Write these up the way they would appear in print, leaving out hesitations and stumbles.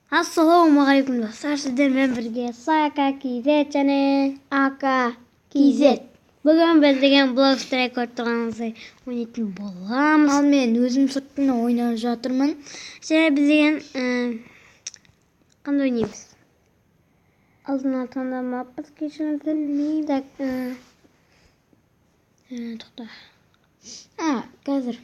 Ассалаумағалейкум достар, сіздермен бірге Сака KZ және Ака KZ. Бүгін біз деген блог страйк отырғанымызды ойнайтын боламыз. Ал мен өзім сыртында ойнап жатырмын. Және біз деген қандай ойнаймыз? Алдын алтында маппыз кешірім білмейді. Тоқта. Қазір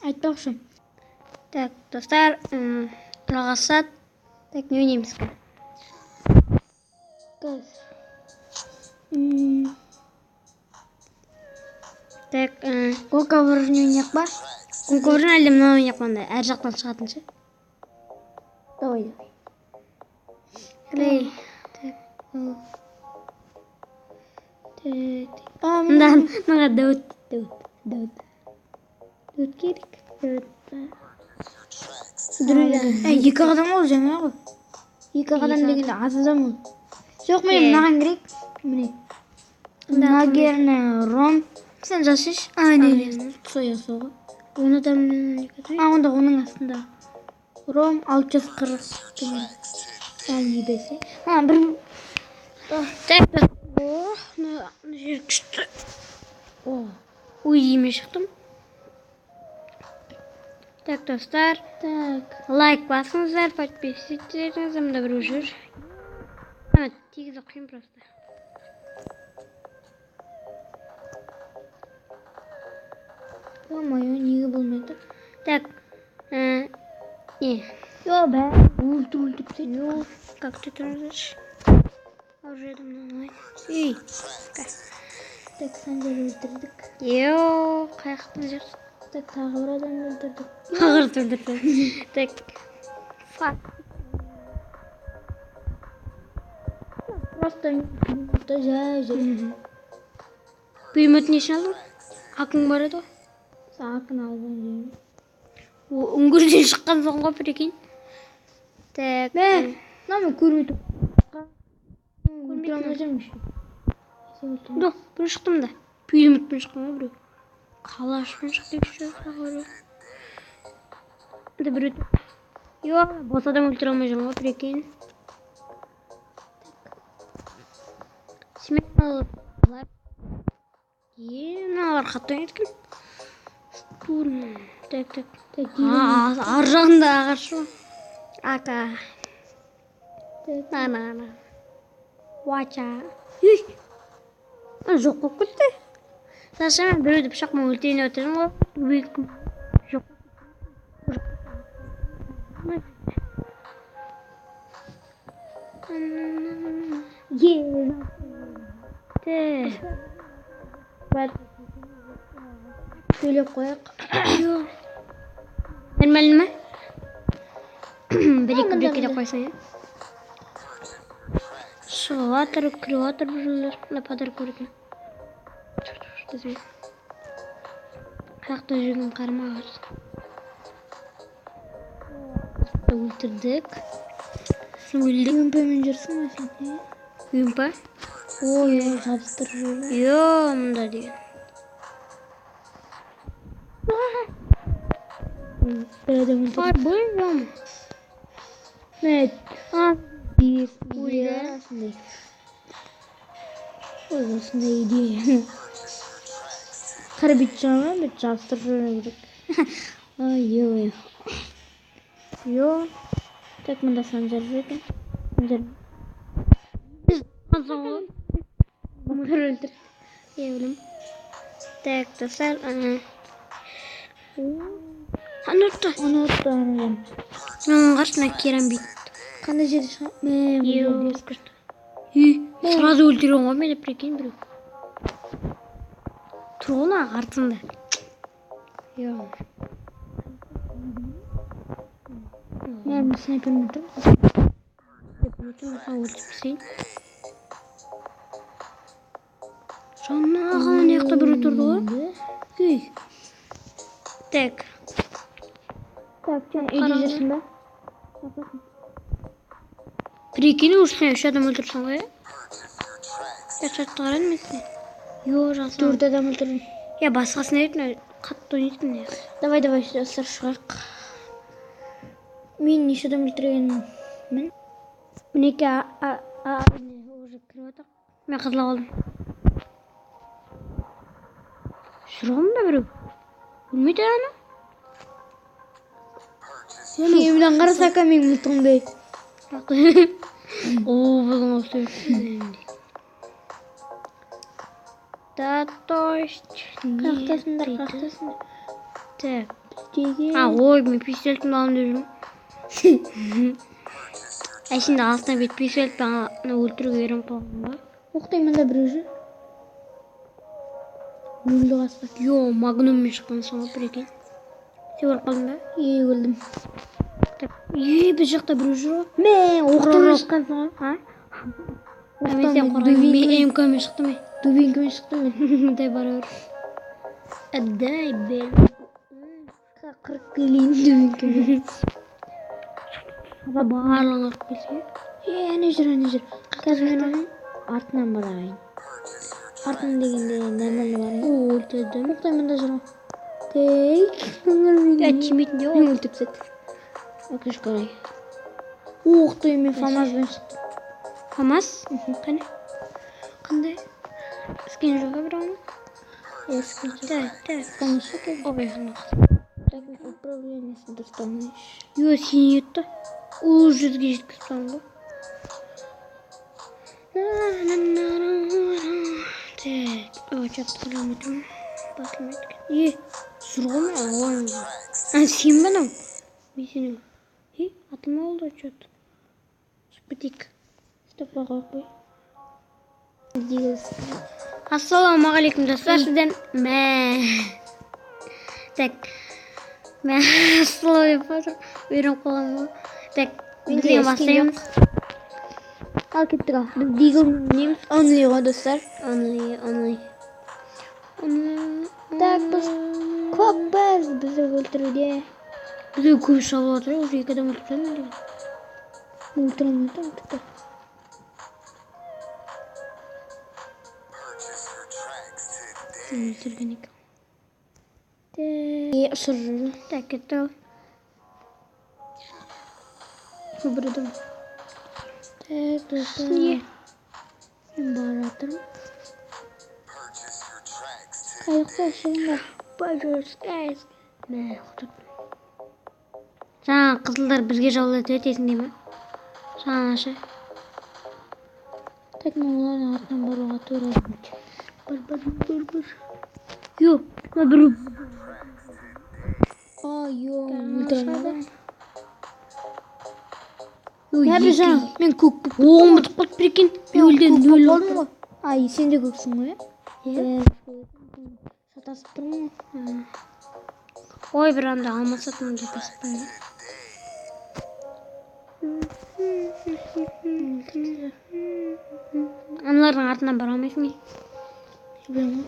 айтпақшы. Так, достар, жалғасат. Так, не ойнаймыз ка? Қазір. Так, Гол-ковырын ойнақ ба? конкурсен әлде мына ойнақ маңдай, әр жақтан шығатыншы. Давай. Клей. Мына Дәуіт керек. Екі қадам ол жаңа ғой. Екі қадам дегенде аз адам ол. Жоқ, мен мынаған керек. Міне. Наверное, ром. Сен жасыш? Не. Соя соғы. Оны да мен Онда оның астында. Ром 640. Не бесе. Бір. Так, жер күшті. Ой, деме шықтым. Так, достар. Так. Лайк басыңыздар, подписывайтесь, мында біреу жүр. Тегіз оқиын просто. Ой, неге болмайды? Так, Йо, бә. Өлтіріп сен. ну, как ты транзишь? Уже давно. Ей, Так, сәндер өлтірдік. йо, қаяқтың жүрсің? Так, тағы бір адам өлтірдік. Қағырды өлтірді. Так, фак. Просто жай жүр. Пулемет не алдың? Ақың бар еді ғой? Сақын алған жер. Үңгірден шыққан соң ғой прикинь. Так, Мына көрмей тұр. Өлтіре алмайсың ше. До, бір шықтым да. Пулеметпен шыққан ғой біреу. Қалашпен шықты біреу. Біреу. Йо, бос адам өлтіре алмай жүрмін ғой прикинь. Смело. Мыналар қатты ойнайды екен. Так. Ар жағында ағаш ғой. Ака. Ана. Уача. Жоқ болып кетті. Саша мен біреуді пышақпен өлтірейін өтірім ғой. Жоқ. Сөйлеп қояқ. Нормально ма? Бір-екі де қойсаң, е? Шығыватыр, кіриватыр біреулер. Нападар көрген. Қаяқта жүрген қарма бар. Өлтірдік. Өлдік. Өмпемен жүрсің ба сен? Өмпа? Ой, жабыстыр жүрген. Йо, мұнда деген. Бір адам өлтірді. Ай, бұл жам. Мәт. Ойда. Ой, осындай идея. Қарбет жама, бет жабыстыр жүрген керек. Ой. Йо. Так, мұнда санжар жүрген. Азан ғой. Мұндар өлтір. Евлім. Так, достар. Аны ұтты. Оның Қарсына керамбит. қандай жерде шыға? Йо, күшті. Сразу өлтірген ғой мені, прикинь, біреу. Тұр ғой мына артында. Йо. Мен снайпермен тұрмын. Өлтірсейін. Жаңағы ана жақта біреу тұрды ғой. Так. Так, сен үйде жүрсің ба? Прикинь, ұшсың, үш адам өлтірсің ғой, Шатты қарадың мен сен? Йо, жасың. 4 адам өлтірдім. Я басқасын әйттім, қатты ойнайтын не. Давай, достар шығақ. Мен неше адам өлтіргенін Мінеке уже кіріп отыр. Мен қызыла қалдым. Шырғым да біреу. Білмейді ана. Киімнен қарасака мен мұлтыңдай. Бұның осы да, то есть... Қақтасындар. Так. Деген. Ой, мен пистолетімді алып жүрмін. Әшінде астына бет пистолетпен өлтіруге ерім қалдым ба? Оқтаймында біреу жүр. Өлді қасқа. Йо, магнуммен шыққан соң бір екен. Сен өліп қалдың ба? Өлдім. Біз жақта біреу жүр ғой. Мен оқтаймен шыққансың ғой. Мен сен қорғайын. Мен МК-мен шықтым. Дубинкімен шықтым мен. Дай бара бер. Дай бер. Қырық келейін дубинкімен. Барлығын ұрып келсе. Әне жүр. Қазір мен оның артынан барайын. Артын дегенде нәмәлі барайын. Өлтірдім. Оқтаймында жүр. Тейк. Тимейтін де Мен ол. өлтіп сәт. Өкіш қарай. Оқтаймен фамазбен шықтым. Хамас? Қане? Қандай? Скен жоға бір аны? Так. Конечно, как Ой, қана. так управлениесі дұрыстамайш. Йо, сен етті. Ол жүзге жеткізіп салым ба? Так. Ой, чапты қылам өтім. Басылмайды кен. Сұрғы ма? Ой. Сен ба нау? Мен сенің. Атылма oldu çöt. Спитик. Стопқа қойып. Ассалаумағалейкум достар, сізден Так. Мен ассалаумағалейкум. Үйреніп қалғанмын ғой. Так, видеоға бастаймыз. Ал кеттік ал. Біз дигл неміз онли ғой достар. Only. Так, біз көппіз бізді өлтіруде. Бізде көп шалып отыр, уже 2 адам өлтіріп тастадым деген. Өлтіремін. Өлтірген екен. Ұшыр жүрі. Так, кетті ал. Бір адам. Так, достар. Мен бара жатырмын. Қайықта ұшырыңдар. Пожалуйста. Мә, құтып. Жаңа қызылдар бізге жаулады өтесіңде ме? Жаңа аша. Так, мен олардың артынан баруға тура келді. Бір. Йо, бір. Өлтіремін. Я бір жаңа, мен көк оғым бұтып қалды бір екен. Өлден нөл болдым ғой. Ай, сен де көксің ғой, Иә? Шатасып тұрмын ғой. Ой, бір анда алмасатым деп баспайды. Аналардың артынан бара алмайсың не? Білмеймін.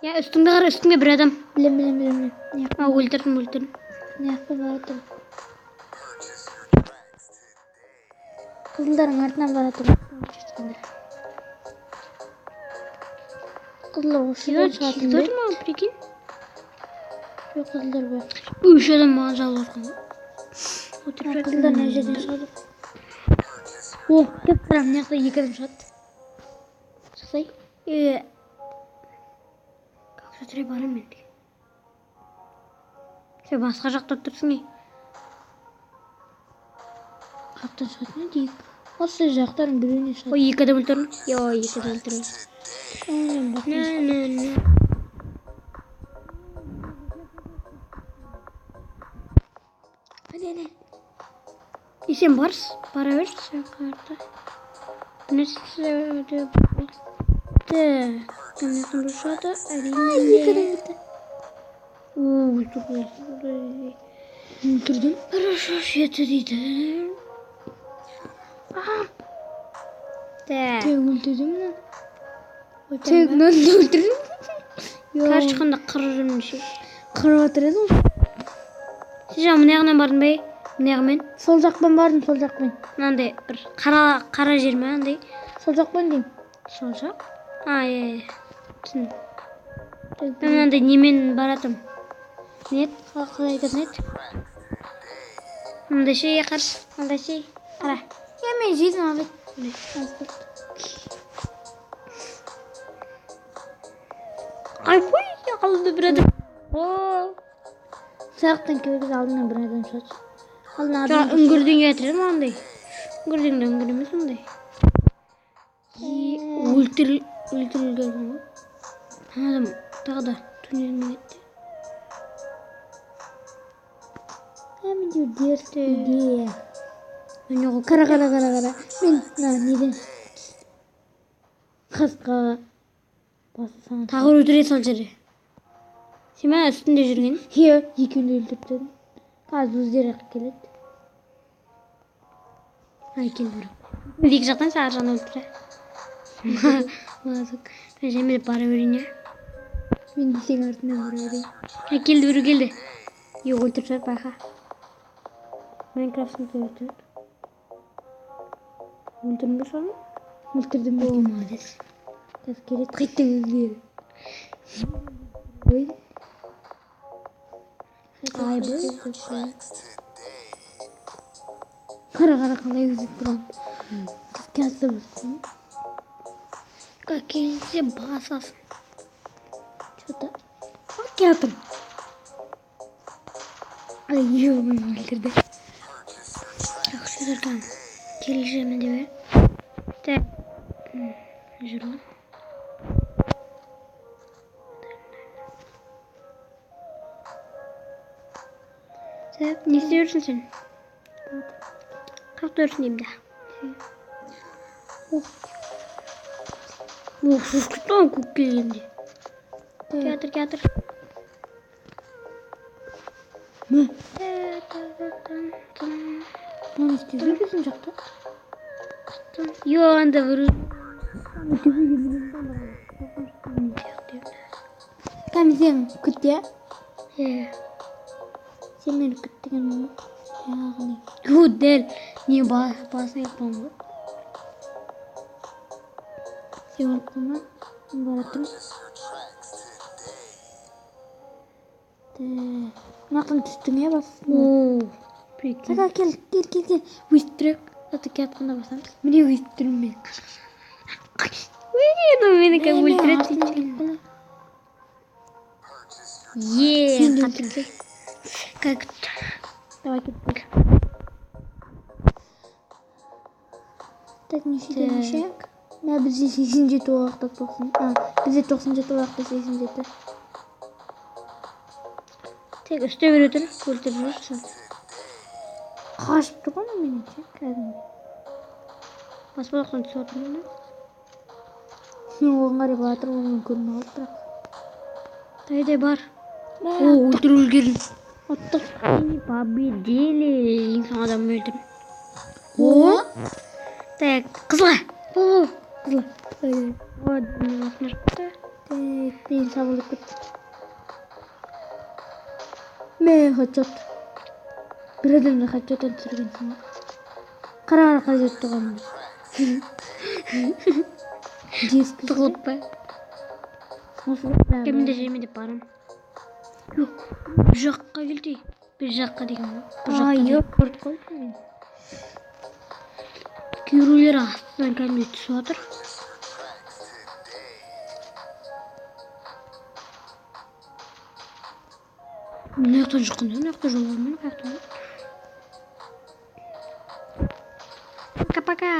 Я үстіңде қара, үстіңде бір адам. Білем. Өлтірдім. Неақпы бара тұр. Қызылдардың артынан бара тұр. Қызылдар ұшырдан шығатын бе? Ма, прикинь? Жоқ, қызылдар бар. 3 адам маған жалы ұрған. Қызылдар не жерден шығады? О, кеп тұрам, неақта 2 адам шығады. Шықсай? Как же треба барам мен. Сен басқа жақта тұрсың не? Қақтан шығатын дейік. Осы жақтарын біреуіне шығады. Ой, 2 адам өлтірдім. Йо, 2 адам өлтірдім. Әне. Сен барс, бара бер, сен қарта. Нәрсе кімнесін бұршады, әрине. 2 адам бітті. Өлтірдім. Хорошо, 7 дейді. Тек өлтірдім мен. Тек мынаны өлтірдім. Қар шыққанда қырып жүрмін ше. Қырып отыр едім. Сен мына жағынан бардың бе? Мына жағымен. Сол жақпен бардым, сол жақпен. Мынандай бір қара жер ме андай? Сол жақпен деймін. Сол жақ. Иә. Түсін. Мен мынандай немен баратым. Нет, қалай нет. Мындай шей қар. Мындай шей. Қара. Мен жейдім abi. Ай, қой, қалды бір адам. Саяқтан келгіз алдынан бір адам шат. Жаңа үңгірден кетіреді ма андай? Үңгірден үңгір емес ондай. Өлтірілген ма? Адам тағы да түнелме кетті. Мен де дерті идея. Қара. Мен неден қасқа басы Тағы өлтіре сал жері. Сен ме үстінде жүрген? Екеуін өлтірді. Қазір өздері келеді. Ай, келді бір. Екі жақтан сағыр жағын өлтірі. Мен жәмелеп бара өрейін, я? Мен де сен артынан бара өрейін. Ай, келді өрі келді. Еу, өлтіріп жар байқа. Майнкрафтын өлтірді. Өлтірдің бе соны? Өлтірдім бе? Молодец. Қазір келеді. Қайттың өзгері. Ой. Ай, бұл. Қара қалай өзіп тұрам. Қазір болсын. Какие басасын. Что-то. Кетім. Ай, еу, мен өлтірді. Жақсы тұрдан. Келішемін де бер. Так. Жүрді. Так, не істеуірсің сен? Қақ тұрсың деймін да. Сіз күттің көк келгенде. Театр. Мә? Мен істеудің бізін жақта? Йо, анда бір... Кәмі сен күт, я? Сен мені күт деген мұны? Яғни. Йо, дәл. Не басын етпен ғой? Сен өліп қалма. Мен баратым. Мынақтан түстің, я басын? Ооо. Прикинь. Сақа кел. Өйттірек. Аты кетқанда басамыз. Міне өйттірім мен. Мені кәм өлтіреді. Қатырды. Как? Давай кеттік. Так, нешек. Мә бізде 87 уақытта 90. Бізде 97 уақытта 87. Тек үсте бере тұр. Өлтіріп жүрсің. Қашып тұрған мен кәдімгі. Баспалақтан түсіп отырмын да. Мен оған қарай батыр оған көрмей алып бірақ. Тайдай бар. О, өлтіру үлгерін. Оттық. Победили. Ең соң адам өлтірін. О? Так, қызға. Қызла. О, дұмын атына шықты. Так, дейін сабылып кетті. Мен хатчот. Bir adamda haccadan sürgünsün. Karar kalacak doğanlar. Disk Tығылып ба? Nasıl Кемінде жемеді барым. Жоқ, бір жаққа келді. Bir жаққа деген ба? Yok, көріп қалдым мен. Кейбіреулер астынан кәдімгі түсіп жатыр. Мына жақтан шыққанда, мына жақта жол бар ма? Мына жақтан. Пока-пока.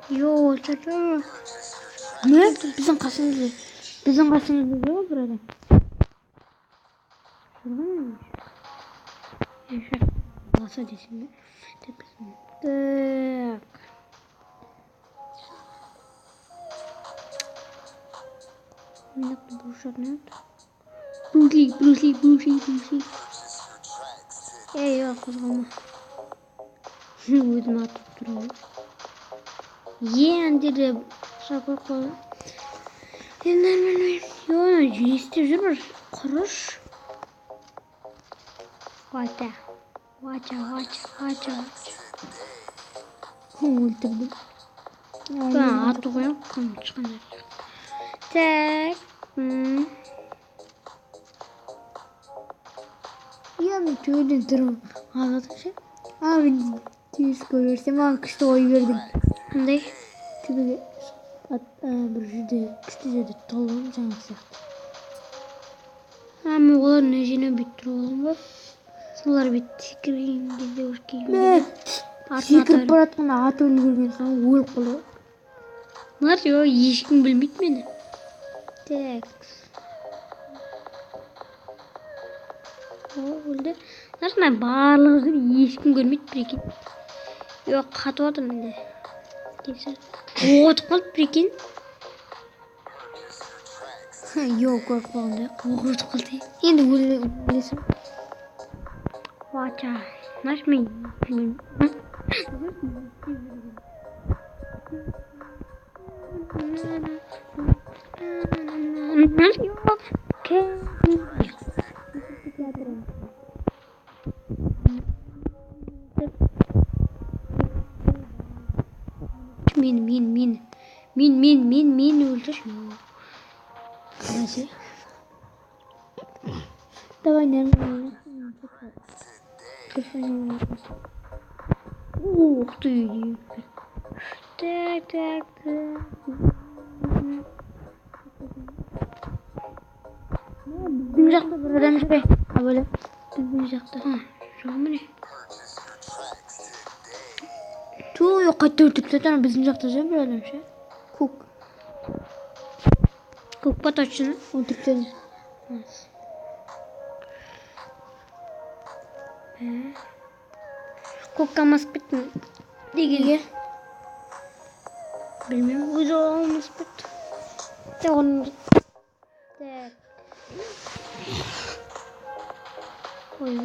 Йо, чата. Ne? Bizim қасымызда. Bizim қасымызда жоқ бір адам. Şuradan Yaşar. Basa desin mi? Tepesine. Tak. Minnak da Bruce ne yaptı? Bruce Lee. Yok kızgama. Өзім атып тұрмын. Ендері шапыр қолы. Енді нормально. Йо, жүйестеп жүр бір құрыш. Вача. Өлтірдім. Ben atı koyup kan çıkın. Tek. Yani şöyle durun. Arkadaşlar. Abi düz görürsem akışta oy verdim. Ne? Çünkü bir şeyde küçücük de tolum canlısı. Ama olar necine bitti oğlum bu. Solar bitti. Kireyim gidiyor ki. Секіріп баратқан ат өлгерген соң өліп қалады. Var ya ешкім білмейді мені. Так. О, өлді. Нарсына барлығы ешкім көрмейді бір екен. Yok қатып отыр менде. Отып қалды бір екен. Жоқ, көріп қалғанда. Отып қалды. Енді өлесің. Вача. Наш мен. Мен öldür. Nasıl? Давай, наверное. Ух ты. Так. Bizim жақта бір адам жүр. Böyle. Bizim жақта. Жоқ міне. Yok қайтта өлтіріп тастады. Bizim жақта жүр бір адам ше. Көк па точно. Өлтіріп тастады. Көкке алмасып кеттім. Неге? Білмеймін. Өзі алмасып кетті. Так. Ой.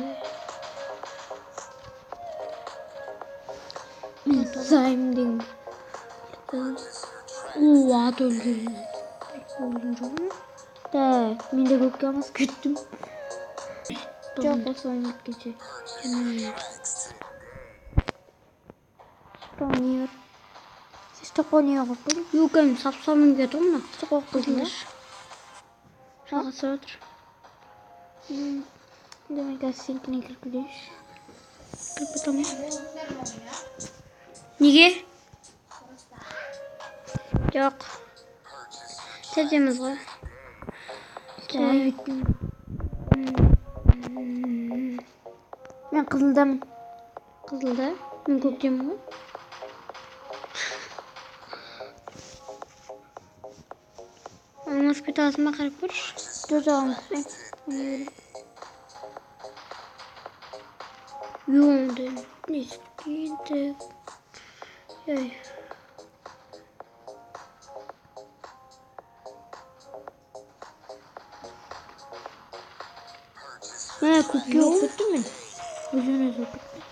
Мен зайым деймін. Ат өлген. Өлген жоқ ма? Так, мен де көкке алмасып кеттім. Жоқ, осылай кеткенше. Спаунер. Спаунер қойып қойдым. Yok hem sapsamın kötü ama. Қойып қойдым да. Şakası otur. Давай қазір сенікіне кіріп кетейінші. Kırp bakalım. Niye? Yok. Tezemiz var. Мен қызылдамын. Kızılda. Ben kökçem var. Olmaz bir tanesine karıp koş. Dur almışsın. Yoğundu. Neyse. Yay. Көкке оқып кеттім мен. Өзімен өзі оқып кеттім.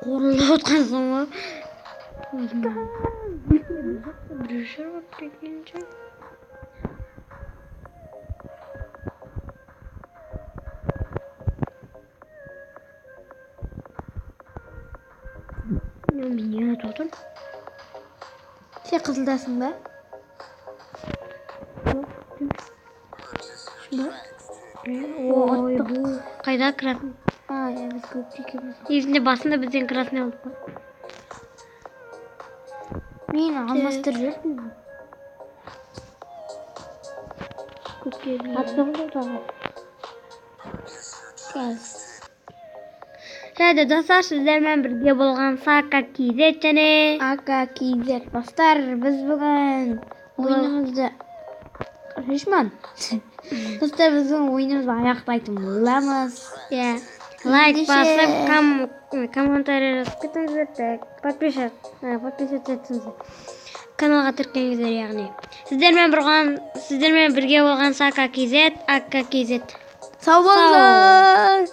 Qorulib o'tqansan va Düşür bak tekince. Ben yana tutun. Sen қызылдасың ба? Ой, bu kayda kırasın. А, я біз көкке екеуміз. Yüzünde basında bizden kırasın oldu. Мен алмастырып жүрмін. Көкке. Атпағым да Gaz. Hadi dostlar sizlerle birlikte bulgan Saka KZ және Aka KZ dostlar biz bugün oyunumuzda Ришман. Dostlar biz bugün oyunumuzu аяқтайтын боламыз. Ya лайк басып, комментарий жазып кетіңіздер, подписываться етіңіздер. Каналға тіркеліңіздер яғни. Сіздермен бірге болған Saka KZ, Akka KZ. Сау болыңыздар.